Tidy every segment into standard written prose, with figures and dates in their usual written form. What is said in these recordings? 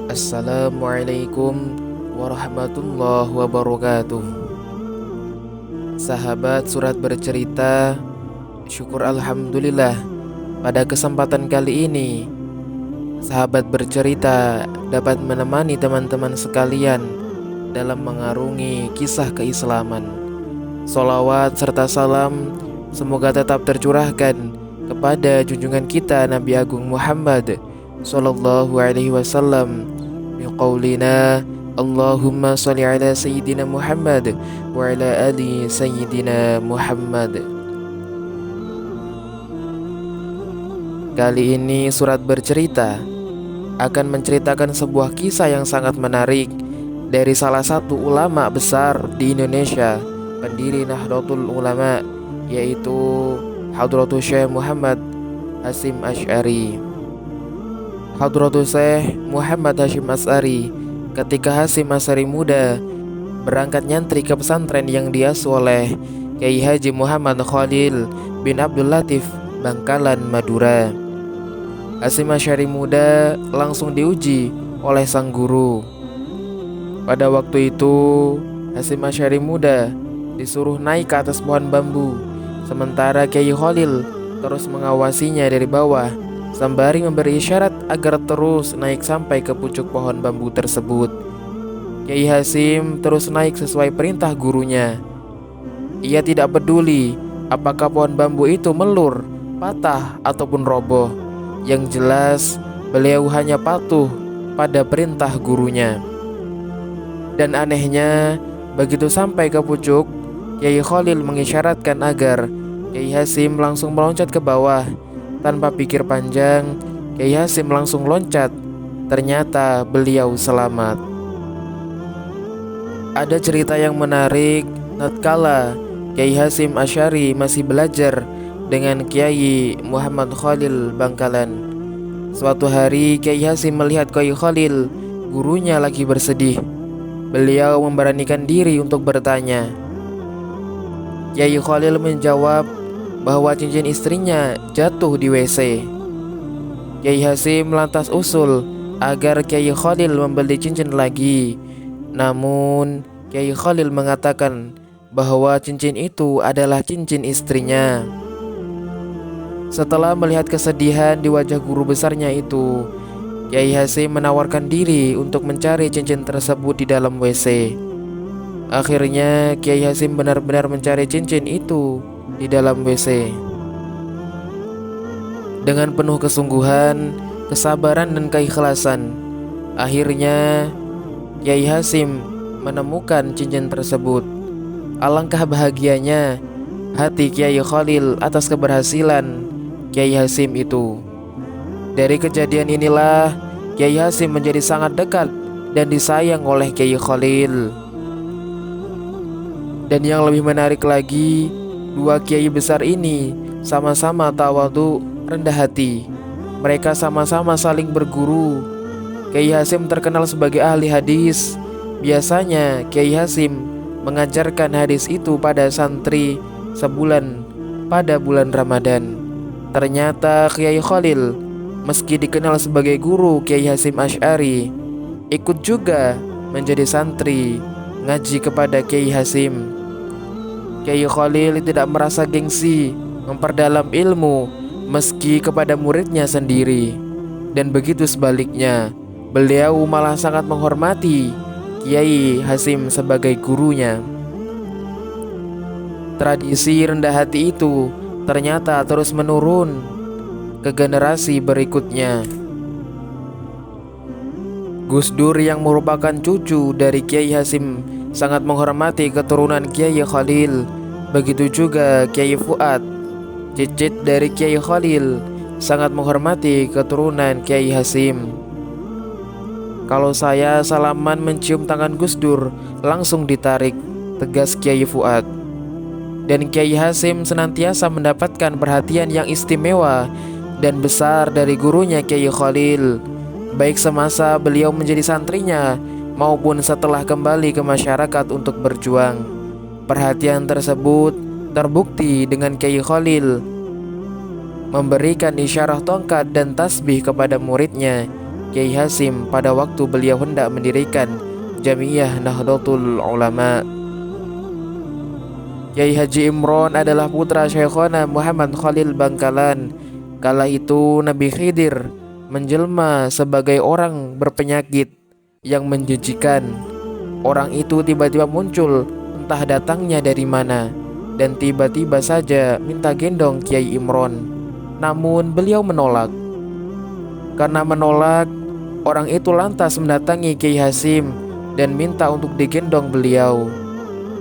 Assalamualaikum warahmatullahi wabarakatuh. Sahabat surat bercerita, syukur alhamdulillah pada kesempatan kali ini sahabat bercerita dapat menemani teman-teman sekalian dalam mengarungi kisah keislaman. Sholawat serta salam semoga tetap tercurahkan kepada junjungan kita Nabi Agung Muhammad Sallallahu alaihi wasallam biqaulina Allahumma sholli ala Sayyidina Muhammad wa ala ali Sayyidina Muhammad. Kali ini surat bercerita akan menceritakan sebuah kisah yang sangat menarik dari salah satu ulama besar di Indonesia, pendiri Nahdlatul Ulama, yaitu Hadratus Syekh Muhammad Hasyim Asy'ari. Hadratus Syekh Muhammad Hasyim Asy'ari ketika Hasyim Asy'ari muda berangkat nyantri ke pesantren yang diasuh oleh Kiai Haji Muhammad Khalil bin Abdul Latif Bangkalan, Madura. Hasyim Asy'ari muda langsung diuji oleh sang guru. Pada waktu itu Hasyim Asy'ari muda disuruh naik ke atas pohon bambu, sementara Kiai Khalil terus mengawasinya dari bawah sembari memberi isyarat agar terus naik sampai ke pucuk pohon bambu tersebut. Kiai Hasyim terus naik sesuai perintah gurunya. Ia tidak peduli apakah pohon bambu itu melur, patah ataupun roboh. Yang jelas beliau hanya patuh pada perintah gurunya. Dan anehnya, begitu sampai ke pucuk, Kiai Khalil mengisyaratkan agar Kiai Hasyim langsung meloncat ke bawah. Tanpa pikir panjang, Kiai Hasyim langsung loncat. Ternyata beliau selamat. Ada cerita yang menarik tatkala Kiai Hasyim Asy'ari masih belajar dengan Kiai Muhammad Khalil Bangkalan. Suatu hari Kiai Hasyim melihat Kiai Khalil, gurunya, lagi bersedih. Beliau memberanikan diri untuk bertanya. Kiai Khalil menjawab bahwa cincin istrinya jatuh di WC. Kiai Hasyim lantas usul agar Kiai Khalil membeli cincin lagi. Namun Kiai Khalil mengatakan bahwa cincin itu adalah cincin istrinya. Setelah melihat kesedihan di wajah guru besarnya itu, Kiai Hasyim menawarkan diri untuk mencari cincin tersebut di dalam WC. Akhirnya Kiai Hasyim benar-benar mencari cincin itu di dalam WC. Dengan penuh kesungguhan, kesabaran dan keikhlasan, akhirnya Kiai Hasyim menemukan cincin tersebut. Alangkah bahagianya hati Kiai Khalil atas keberhasilan Kiai Hasyim itu. Dari kejadian inilah Kiai Hasyim menjadi sangat dekat dan disayang oleh Kiai Khalil. Dan yang lebih menarik lagi, dua kiai besar ini sama-sama tawadhu, rendah hati. Mereka sama-sama saling berguru. Kiai Hasyim terkenal sebagai ahli hadis. Biasanya Kiai Hasyim mengajarkan hadis itu pada santri sebulan pada bulan Ramadan. Ternyata Kiai Khalil, meski dikenal sebagai guru Kiai Hasyim Asy'ari, ikut juga menjadi santri ngaji kepada Kiai Hasyim. Kiai Khalil tidak merasa gengsi memperdalam ilmu meski kepada muridnya sendiri. Dan begitu sebaliknya, beliau malah sangat menghormati Kiai Hasyim sebagai gurunya. Tradisi rendah hati itu ternyata terus menurun ke generasi berikutnya. Gus Dur yang merupakan cucu dari Kiai Hasyim sangat menghormati keturunan Kiai Khalil. Begitu juga Kiai Fuad, cicit dari Kiai Khalil, sangat menghormati keturunan Kiai Hasyim. Kalau saya salaman mencium tangan Gus Dur, langsung ditarik, tegas Kiai Fuad. Dan Kiai Hasyim senantiasa mendapatkan perhatian yang istimewa dan besar dari gurunya Kiai Khalil, baik semasa beliau menjadi santrinya maupun setelah kembali ke masyarakat untuk berjuang. Perhatian tersebut terbukti dengan Kiai Khalil memberikan isyarah tongkat dan tasbih kepada muridnya Kiai Hasim pada waktu beliau hendak mendirikan Jamiyah Nahdlatul Ulama. Kiai Haji Imron adalah putra Syekhona Muhammad Khalil Bangkalan. Kala itu Nabi Khidir menjelma sebagai orang berpenyakit yang menjijikan. Orang itu tiba-tiba muncul, entah datangnya dari mana, dan tiba-tiba saja minta gendong Kiai Imron. Namun beliau menolak. Karena menolak, orang itu lantas mendatangi Kiai Hasim dan minta untuk digendong beliau.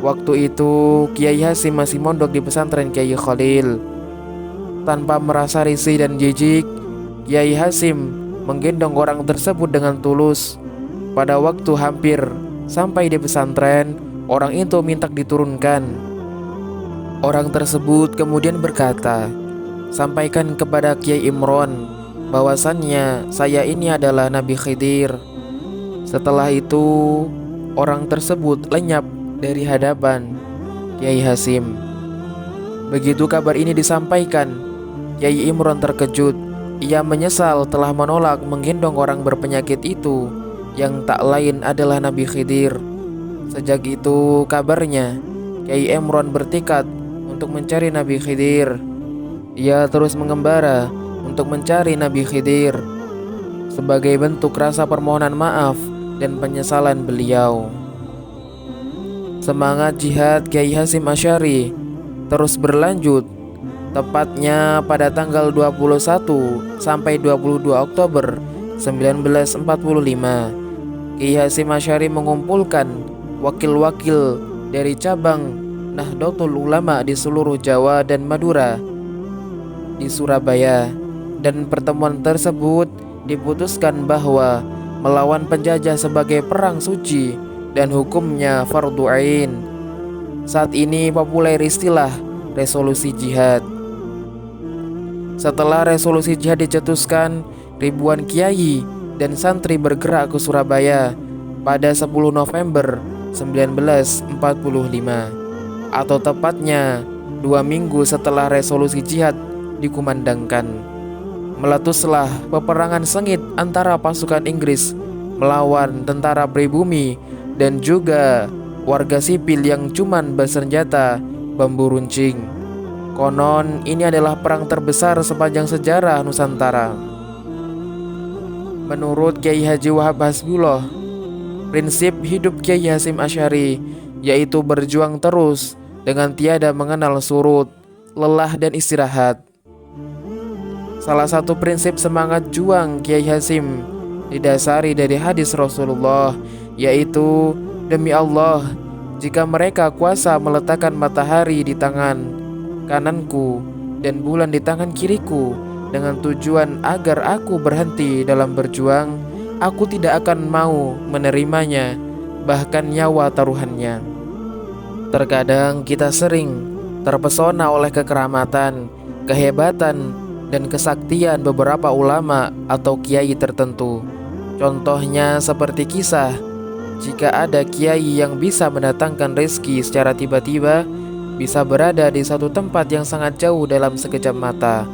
Waktu itu Kiai Hasim masih mondok di pesantren Kiai Khalil. Tanpa merasa risih dan jijik, Kiai Hasim menggendong orang tersebut dengan tulus. Pada waktu hampir sampai di pesantren, orang itu minta diturunkan. Orang tersebut kemudian berkata, "Sampaikan kepada Kiai Imron bahwasannya saya ini adalah Nabi Khidir." Setelah itu orang tersebut lenyap dari hadapan Kiai Hasim. Begitu kabar ini disampaikan, Kiai Imron terkejut. Ia menyesal telah menolak menggendong orang berpenyakit itu, yang tak lain adalah Nabi Khidir. Sejak itu kabarnya Kiai Imron bertekad untuk mencari Nabi Khidir. Ia terus mengembara untuk mencari Nabi Khidir sebagai bentuk rasa permohonan maaf dan penyesalan beliau. Semangat jihad Kiai Hasim Asy'ari terus berlanjut. Tepatnya pada tanggal 21 sampai 22 Oktober 1945, Kiai Hasim Asy'ari mengumpulkan wakil-wakil dari cabang Nahdlatul Ulama di seluruh Jawa dan Madura di Surabaya, dan pertemuan tersebut diputuskan bahwa melawan penjajah sebagai perang suci dan hukumnya fardhu ain. Saat ini populer istilah resolusi jihad. Setelah resolusi jihad dicetuskan, ribuan kiai dan santri bergerak ke Surabaya pada 10 November 1945, atau tepatnya 2 minggu setelah resolusi jihad dikumandangkan. Meletuslah peperangan sengit antara pasukan Inggris melawan tentara pribumi dan juga warga sipil yang cuman bersenjata bambu runcing. Konon ini adalah perang terbesar sepanjang sejarah Nusantara. Menurut Kiai Haji Wahab Hasbullah, prinsip hidup Kiai Hasim Asy'ari yaitu berjuang terus dengan tiada mengenal surut, lelah dan istirahat. Salah satu prinsip semangat juang Kiai Hasim didasari dari hadis Rasulullah, yaitu, "Demi Allah, jika mereka kuasa meletakkan matahari di tangan kananku dan bulan di tangan kiriku dengan tujuan agar aku berhenti dalam berjuang, aku tidak akan mau menerimanya, bahkan nyawa taruhannya." Terkadang kita sering terpesona oleh kekeramatan, kehebatan, dan kesaktian beberapa ulama atau kiai tertentu. Contohnya seperti kisah jika ada kiai yang bisa mendatangkan rezeki secara tiba-tiba, bisa berada di satu tempat yang sangat jauh dalam sekejap mata,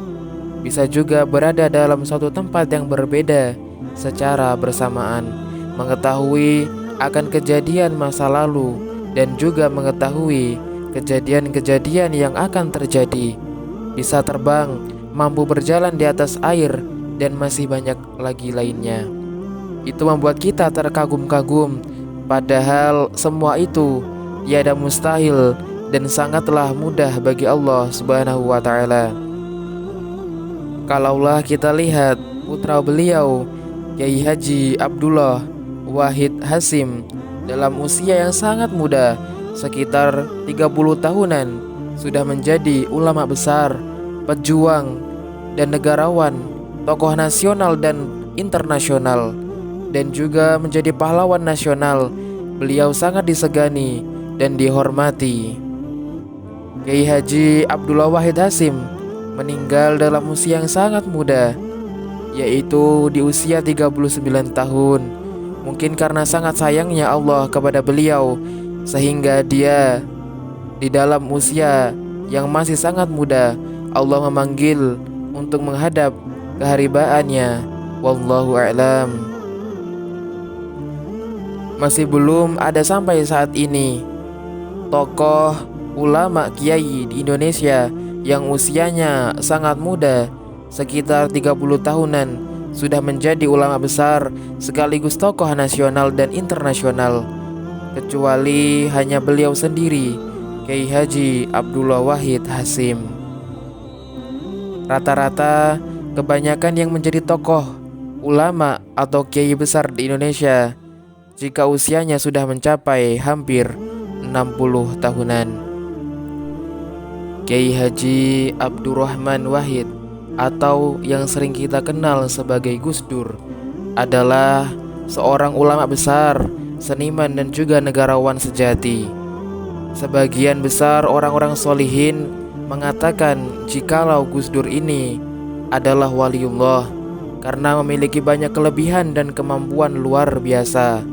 bisa juga berada dalam suatu tempat yang berbeda secara bersamaan, mengetahui akan kejadian masa lalu dan juga mengetahui kejadian-kejadian yang akan terjadi, bisa terbang, mampu berjalan di atas air, dan masih banyak lagi lainnya. Itu membuat kita terkagum-kagum, padahal semua itu tiada mustahil dan sangatlah mudah bagi Allah Subhanahu wa ta'ala. Kalaulah kita lihat putra beliau, Kiai Haji Abdullah Wahid Hasim, dalam usia yang sangat muda, sekitar 30 tahunan, sudah menjadi ulama besar, pejuang, dan negarawan, tokoh nasional dan internasional, dan juga menjadi pahlawan nasional. Beliau sangat disegani dan dihormati. Kiai Haji Abdullah Wahid Hasim meninggal dalam usia yang sangat muda, yaitu di usia 39 tahun. Mungkin karena sangat sayangnya Allah kepada beliau, sehingga dia di dalam usia yang masih sangat muda, Allah memanggil untuk menghadap keharibaannya. Wallahu a'lam. masih belum ada sampai saat ini tokoh ulama kiai di Indonesia yang usianya sangat muda, sekitar 30 tahunan, sudah menjadi ulama besar sekaligus tokoh nasional dan internasional, kecuali hanya beliau sendiri, Kiai Haji Abdullah Wahid Hasyim. Rata-rata kebanyakan yang menjadi tokoh ulama atau kiai besar di Indonesia jika usianya sudah mencapai hampir 60 tahunan. Kiai Haji Abdurrahman Wahid atau yang sering kita kenal sebagai Gus Dur adalah seorang ulama besar, seniman dan juga negarawan sejati. Sebagian besar orang-orang solihin mengatakan jikalau Gus Dur ini adalah waliullah karena memiliki banyak kelebihan dan kemampuan luar biasa.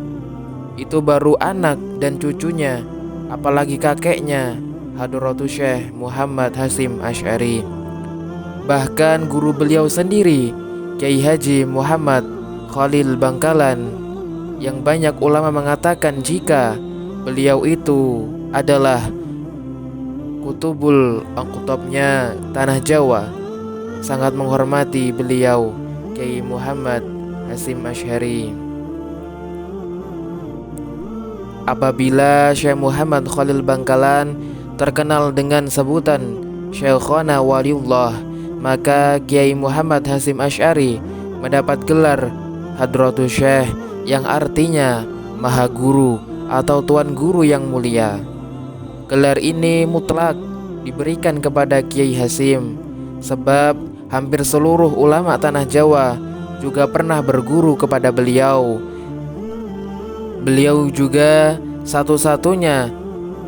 Itu baru anak dan cucunya, apalagi kakeknya, Hadratus Syekh Muhammad Hasyim Asy'ari. Bahkan guru beliau sendiri, Kiai Haji Muhammad Khalil Bangkalan, yang banyak ulama mengatakan jika beliau itu adalah kutubul aqtabnya tanah Jawa, sangat menghormati beliau, Kiai Muhammad Hasyim Asy'ari. Apabila Syekh Muhammad Khalil Bangkalan terkenal dengan sebutan Syekhona Waliullah, maka Kiai Muhammad Hasyim Asy'ari mendapat gelar Hadratus Syekh yang artinya Maha Guru atau Tuan Guru yang mulia. Gelar ini mutlak diberikan kepada Kiai Hasyim sebab hampir seluruh ulama tanah Jawa juga pernah berguru kepada beliau. Beliau juga satu-satunya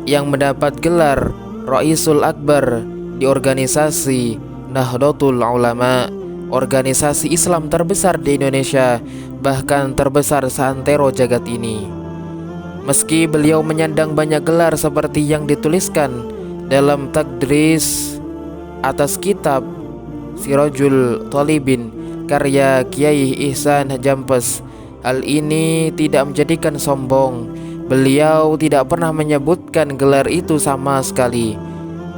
yang mendapat gelar Raisul Akbar di organisasi Nahdlatul Ulama, organisasi Islam terbesar di Indonesia, bahkan terbesar seantero jagat ini. Meski beliau menyandang banyak gelar seperti yang dituliskan dalam takdris atas kitab Sirajul Thalibin karya Kiai Ihsan Jampes, hal ini tidak menjadikan sombong. Beliau tidak pernah menyebutkan gelar itu sama sekali.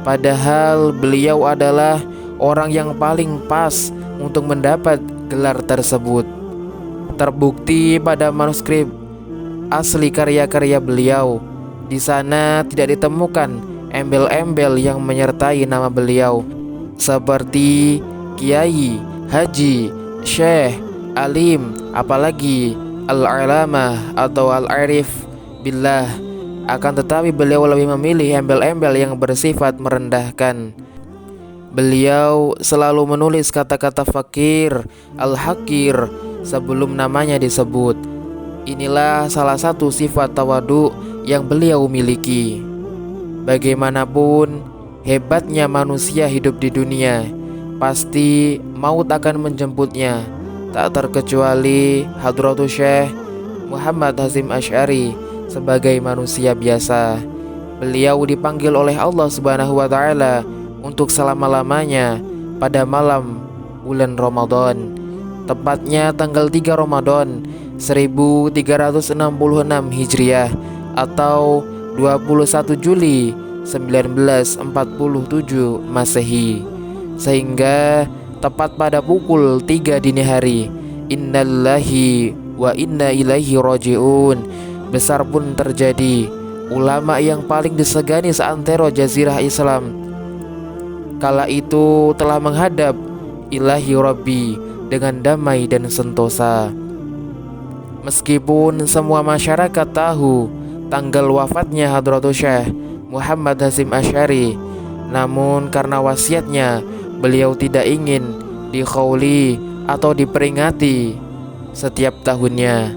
Padahal beliau adalah orang yang paling pas untuk mendapat gelar tersebut. Terbukti pada manuskrip asli karya-karya beliau. Di sana tidak ditemukan embel-embel yang menyertai nama beliau seperti Kiai, Haji, Syekh, Alim, apalagi Al-Alamah atau Al-Arif Billah. Akan tetapi beliau lebih memilih embel-embel yang bersifat merendahkan. Beliau selalu menulis kata-kata fakir, al-hakir sebelum namanya disebut. Inilah salah satu sifat tawadu yang beliau miliki. Bagaimanapun hebatnya manusia hidup di dunia, pasti maut akan menjemputnya. Tak terkecuali Hadratus Syekh Muhammad Hasyim Asy'ari sebagai manusia biasa. Beliau dipanggil oleh Allah Subhanahu wa taala untuk selama-lamanya pada malam bulan Ramadan, tepatnya tanggal 3 Ramadan 1366 Hijriah atau 21 Juli 1947 Masehi, sehingga tepat pada pukul 3 dini hari, innalillahi wa inna ilaihi raji'un, besar pun terjadi. Ulama yang paling disegani seantero jazirah Islam kala itu telah menghadap ilahi Rabbi dengan damai dan sentosa. Meskipun semua masyarakat tahu tanggal wafatnya Hadratus Syekh Muhammad Hasyim Asy'ari, namun karena wasiatnya beliau tidak ingin dikhauli atau diperingati setiap tahunnya.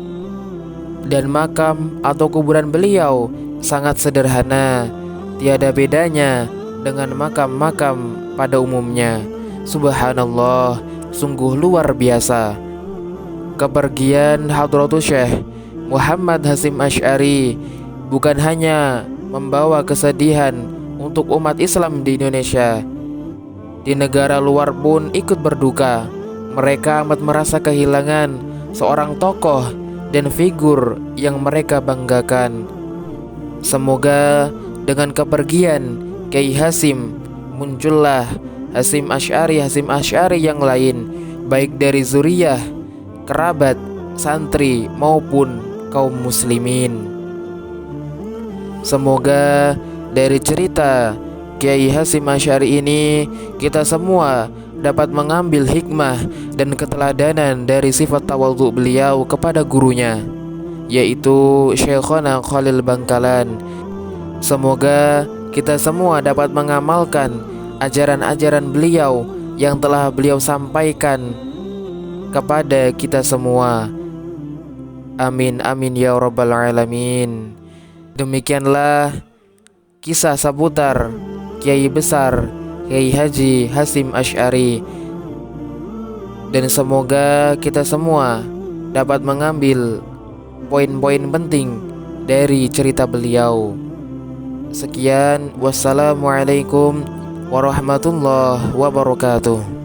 Dan makam atau kuburan beliau sangat sederhana, tiada bedanya dengan makam-makam pada umumnya. Subhanallah, sungguh luar biasa. Kepergian Hadratus Syekh Muhammad Hasyim Asy'ari bukan hanya membawa kesedihan untuk umat Islam di Indonesia, di negara luar pun ikut berduka. Mereka amat merasa kehilangan seorang tokoh dan figur yang mereka banggakan. Semoga dengan kepergian Kiai Hasyim muncullah Hasyim Asy'ari yang lain, baik dari zuriyah, kerabat, santri maupun kaum muslimin. Semoga dari cerita Kiai Hasyim Asy'ari ini kita semua dapat mengambil hikmah dan keteladanan dari sifat tawadhu beliau kepada gurunya, yaitu Syekhona Khalil Bangkalan. Semoga kita semua dapat mengamalkan ajaran-ajaran beliau yang telah beliau sampaikan kepada kita semua. Amin amin ya rabbal alamin. Demikianlah kisah seputar Kiai besar Kiai Haji Hasyim Asy'ari, dan semoga kita semua dapat mengambil poin-poin penting dari cerita beliau. Sekian, wassalamualaikum warahmatullahi wabarakatuh.